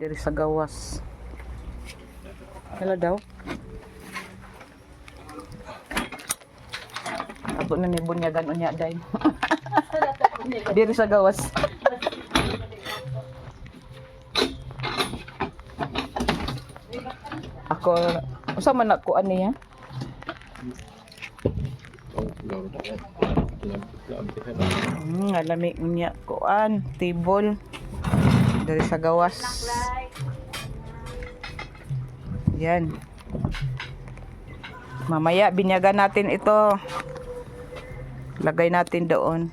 Diri sa gawas. Hello daw. Ato na ni bunyagan unya day. Diri sa gawas. Ako, usa man ako ani ha? Alami unya kuan, table. Dari sa gawas. Yan. Mamaya binyagan natin ito. Lagay natin doon.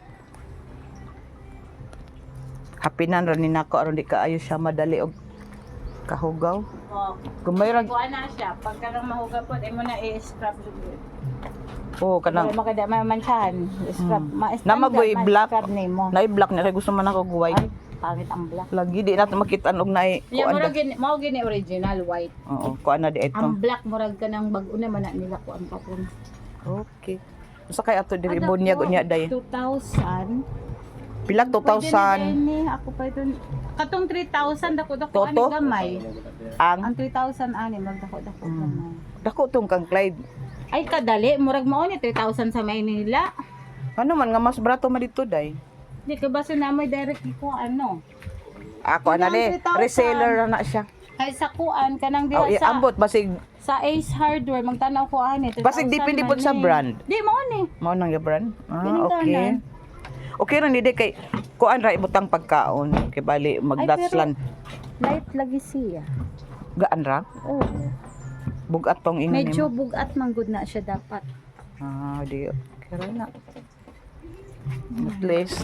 Hapinan ron ni nako aron di kaayo siya madali og kahugaw. Oh. Gumay ra. Kuha na siya. Pagka lang mahuga po, mo na i-scrub dugay. Oh, kanang Para makada mamansahan. Scrub. na magoy black. Scrub nimo. Nay black na kay gusto man ako guway. Ay, pangit ang black. Lagi di natin makita og nay Yeah, kuan. murag mao gini original white. Oo, kuan na di ito. Ang black murag ka ng bag-o na man na nila kuan pa po. Okay. Usa kay ato diri bunyag unya day. 2,000. Pila 2,000 Pwede na ako pa ito. Katong 3,000 dako ani Toto? gamay. ang Ang 3,000 ani magdako gamay. dako tong kang Clyde. Ay kadali murag mao ni 3,000 sa Maynila. Ano man nga mas barato man dito day. Di ka ba sinamoy direct ko ano? Ako ana ni 3,000. reseller na siya. Kay sa kuan kanang diha Oh, sa ambot basig sa Ace Hardware magtanaw ko ani. Basig depende po sa brand. Di mao ni. mao nang yung brand. Ah, Ganun okay. tanan. Okay ra ni di kay kuan ra ibutang pagkaon kay bali magdaslan. Light lagi siya. Gaan ra. Oh. Bugat tong ingin Medyo nimo. bugat man gud na siya dapat. Ah, di okay ra na. At least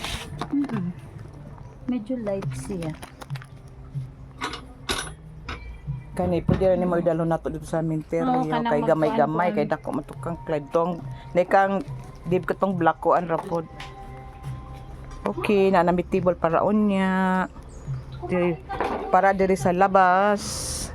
Medyo light siya. kani pwede ra nimo idalo nato dito sa minteryo Oo, kanang kay gamay-gamay magkuan-kuan. kay dako man to kang Clyde tong kang dib ka tong black kuan ra pod. Okay, na namitibol para unya. Diri, para diri sa labas.